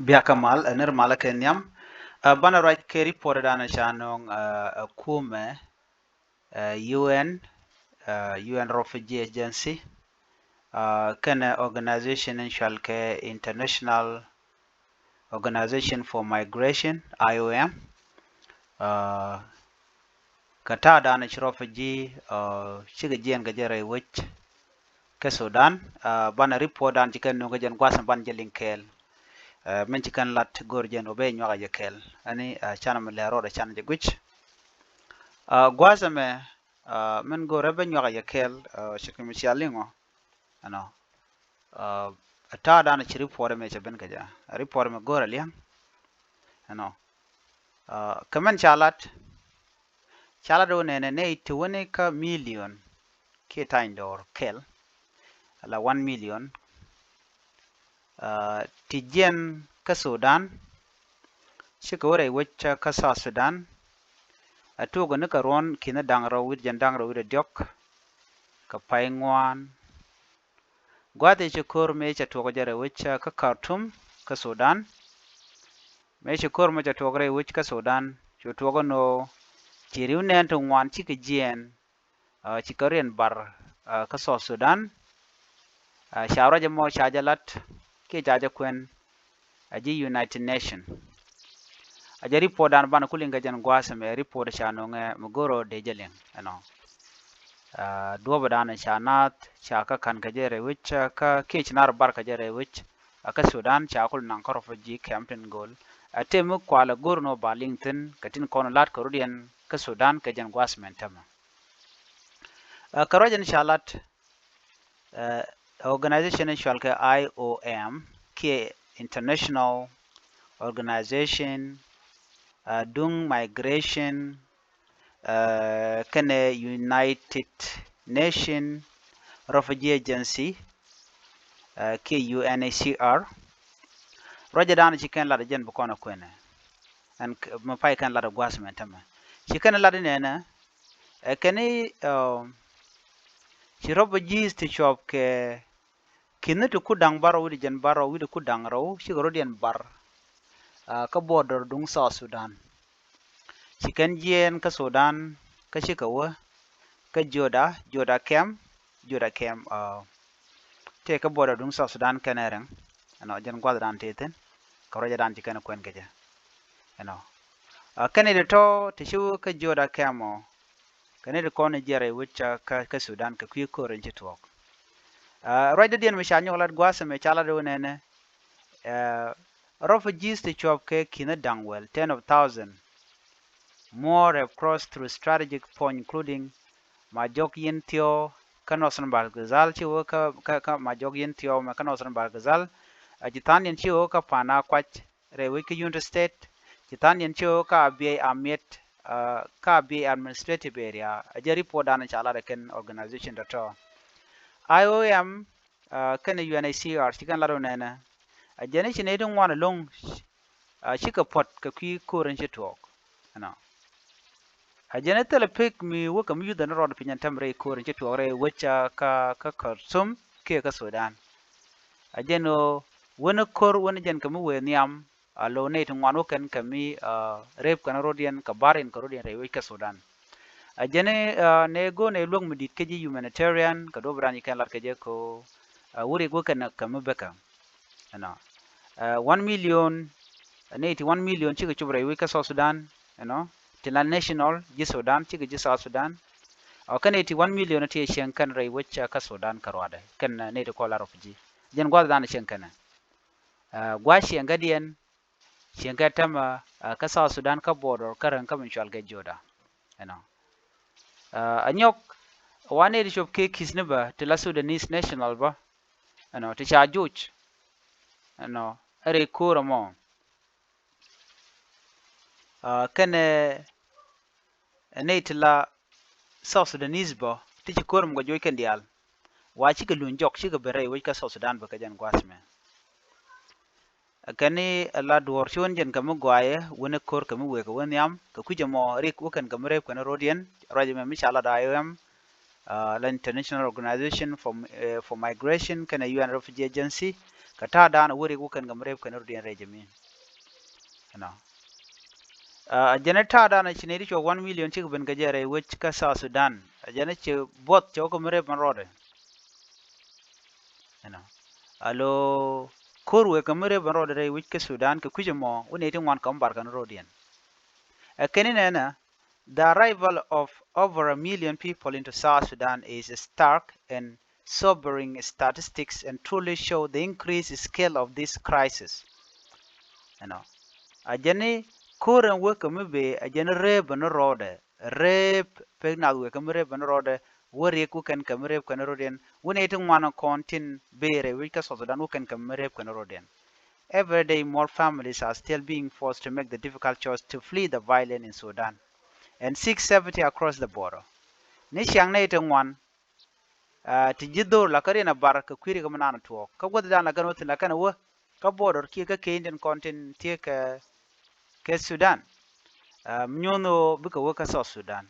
Biakamal ener mala kenyam bana right ke report dana shanong kume UN Refugee Agency kana organization in shalke International Organization for Migration IOM kata dana refugee shiga jian gajere wich ke Sudan bana report dan jikan no gajan gwasan ban jelin kel men jikan lat gorjen obe nyaga jekel ani chana me lero da chana jeguch gwasame men go rebe nyaga jekel shikim shalingo ano ata dana chi report me chaben kaja report me gora liang ano kaman chalat do ne tuwane ka million ke taindor kel la 1 million tijen ka Sudan shikore wacce ka South Sudan atugo ne karon kina dangro wit jandangro wit diok ka paingwan gwate chikor me chatugo jare wacce ka Khartoum ka Sudan me chikor me chatugre wacce ka Sudan chatugo no chiriu nen to ngwan chike jien chikarien bar ka South Sudan shawra jamo chajalat ke jaja kwen aji United Nation aja report dan bana kulinga jan gwasa me report chanonge mugoro dejeleng ano duoba dan chanat chaka kan kajere which ka kichnar bar kajere which aka Sudan chakul nan refugee camp in gol atemu kwala gorno balington katin kono lat korudian ka Sudan ka jan gwasa mentama karojan shalat organization shalka IOM ke international organization dung migration kene United Nation Refugee Agency ke UNHCR roja dana chiken la jen bukona kwene and mapai kan la gwasment tama chiken la nena kene refugees to shop ke kinetu kudang baro widi jen baro widi kudang raw shigorodian bar ka border dung South Sudan chiken jien ka Sudan ka shikawa ka joda kem te ka border dung South Sudan kaneren ano jen gwada dan teten ka roja dan chiken kwen keja ano kanede to tishu ka joda kemo kanede kone jere wicha ka Sudan ka kwi koren chitwok roja dien mi shanyo lat gwasa me chala do nene refugees to chop ke kina dangwell 10,000 more have crossed through strategic point including majok yintio kanosan bargazal chiwo ka majok yintio ma kanosan bargazal jitanien chiwo ka pana kwach rewe ka Unity State jitanien chiwo ka BA Amet ka BA administrative area ajari podana chala ken organization dato IOM kana UNHCR chikan laro nena ajene chine dun wana long chika pot ka kwi koren chitok ano ajene tele pick mi waka mi yudan rod pinyan tamre koren chitok re wacha ka Khartoum ke ka Sudan ajeno wona kor wona jen kamu we niam alo ne tun wano kan kami rep kana rodian ka barin ka rodian re ka Sudan ajene ne go ne long midit keji humanitarian ka dobrani kan lar keje ko wuri go kan kamu beka ano 1 million 1 million chika chubre wika South Sudan tila national ji Sudan chika ji South Sudan kan 1 million ti shenkan rai wacce ka Sudan karwada kan ne da kola refugee jen gwada dan shenkana gwa shenga dien shenga tama ka South Sudan ka border karan kamin shalga joda anyok wane di shop ke kisneba tila Sudanese national ba ti cha juch are kura mo kene ne tila South Sudanese ba ti kurum go joy kendial wa chi ga lunjok chi ga bere wi ka South Sudan ba ka jan gwasme kani la duor chon jen kam gwaye wona kor kam we ko wonyam ka kujamo rik wokan kam rep kana rodian rajme mishala da IOM the International Organization for Migration kana UN Refugee Agency kata dan wuri ku kan gamre kan rodin rejimin no janata dan chineri cho 1 million chik ben gajere which ka South Sudan jana che bot cho ko mre ban rode no alo korwe kamre ban rode re which ka Sudan ka kujemo woni tin wan kam bar kan rodin kenina the arrival of over 1 million people into South Sudan is a stark and sobering statistics and truly show the increased scale of this crisis. You know, ajani kuran weka mbe ajani reb no rode reb pegna weka mre ban rode wori ku kan kamre kan roden woni tin wana kontin bere wika South Sudan ku kan kamre kan roden. Every day more families are still being forced to make the difficult choice to flee the violence in Sudan and seek safety across the border. Ni shang na ita ngwan ti jiddo la kare na bar ka kwiri ga manana to ka gwada dan la gano tin la kana wa ka border ki ka ke indian content ti ka ke Sudan mnyono buka wa ka South Sudan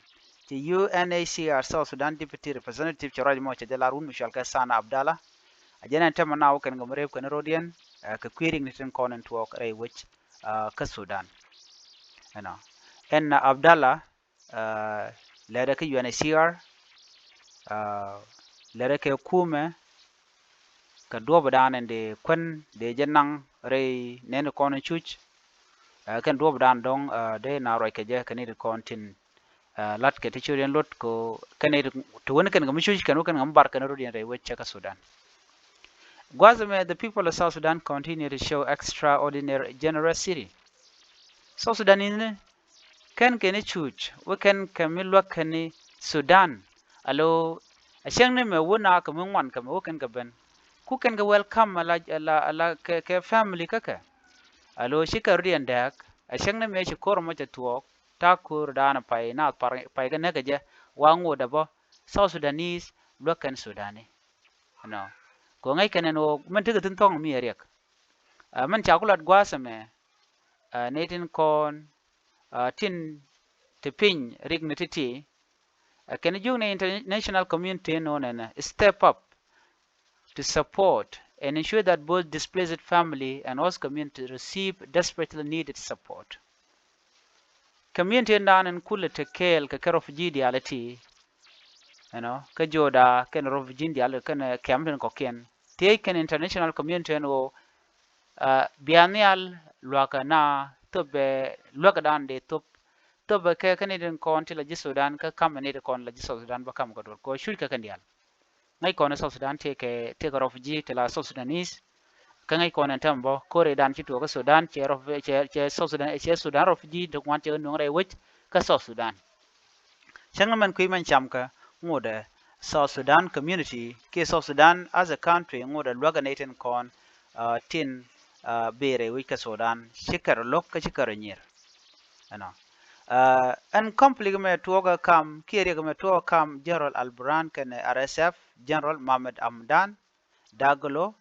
ti UNHCR South Sudan deputy representative charaj mo che la run mishal ka sana abdala ajana ta mana wa kan ga mare ka rodian ka kwiri ni tin konen to ka which ka Sudan ana en abdala leda ka UNHCR lere ke kume ka duoba dan ende kwen de jenang re nene kono chuch kan duoba dan dong de na roi ke je kan de kontin lat ke tichurian lot ko kan de to won kan ngam chuch kan ngam bar kan ro re wecha ka Sudan gwazame the people of South Sudan continue to show extraordinary generosity South Sudan in kan ke ne chuch we kan kamilwa kan Sudan alo ashang ne me wona ka mun wan ka mo kan ka ben ku kan ga welcome ala ke family kaka alo shi ka riyan dak ashang ne me shi kor mo ta tuok ta kur dana pai na pai ga ne ga je wango da bo South Sudanese lokan Sudani no ko ngai kan no man tiga tin tong mi riyak man cha kulat gwasa me netin kon tin te pin rig netiti can you the international community known and step up to support and ensure that both displaced family and host community receive desperately needed support. Community dan and kule te kel ka refugee diality ka joda ken refugee dial ken campaign ko ken te ken international community no bianial luaka na tobe luaka dan de top tobe ke Canadian kon ti la Sudan ka kamane de kon la Sudan ba kam ko shul ka kan dial ngai kono South Sudan te ka refugee te la South Sudanese ka ngai kono tambo kore dan ci to ka Sudan che South Sudan che Sudan refugee de wan te no re wich ka South Sudan chang man kui man cham ka ngode South Sudan community ke South Sudan as a country ngode lwaganaten kon tin bere wich ka Sudan shikar lok ka shikar nyir ano and completely me tuoga kam kiri me tuoga kam General Albran kan RSF General Mohammed Amdan Daglo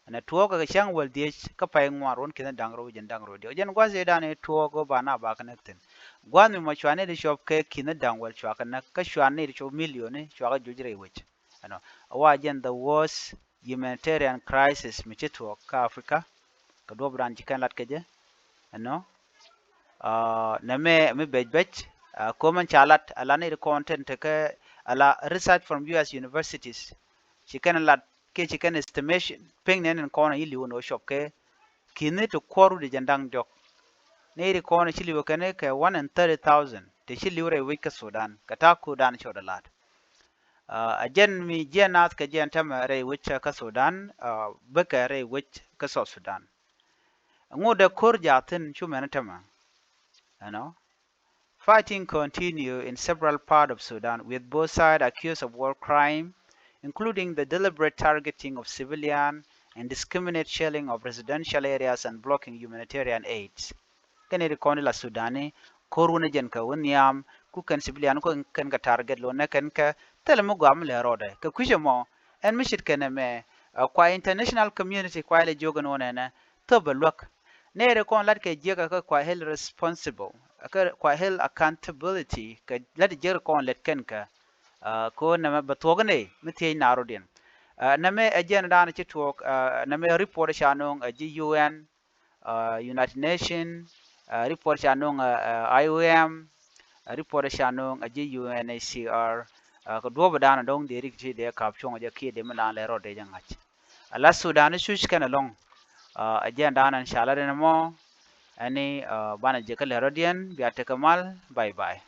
na tuoga ka chang wal die ka pay ngwaron kina dangro de jen gwaze dane tuogo bana ba connected gwan mi ma chwane de shop ke kina dangwal chwa kana ka chwane de cho million chwa jujire wich ano awa jen the worst humanitarian crisis mi chitwo ka Africa ka do bran jikan lat keje ano na me bej ko man chalat ala ne content ke ala research from US universities chikan lat ke chikan estimation peng nen kono ili wono shop ke kine to koru de jandang jok ne ri kono chili wakane ke 130,000 te chili ure wika Sudan kata ku dan choda lat ajen mi jenat ka jen tama re wicha ka Sudan beka re wich ka South Sudan ngode kor jatin chumen tama fighting continue in several parts of Sudan, with both sides accused of war crime, including the deliberate targeting of civilian and discriminate shelling of residential areas and blocking humanitarian aid. Kaneri koni la Sudani, koruna jen ka wunyam, ku kan civilian ko kan ka target lo na kan ka telemu gam le rode. Ka kujemo en mishit keneme kwa international community kwa ile jogan wonena to belok. Nere kon lat ke jega ka kwa hel responsible kwa hel accountability ka lat jer kon let ken ka ko na ba togne miti narodin name agenda dana ci talk name report shanong GUN United Nation report shanong IOM report shanong UNHCR ko do dana dong de rik de kap chong je ki de mana le ro de jangach ala Sudan shush kana long agenda dana inshallah de mo ani bana je kala rodian biya te kamal bye bye.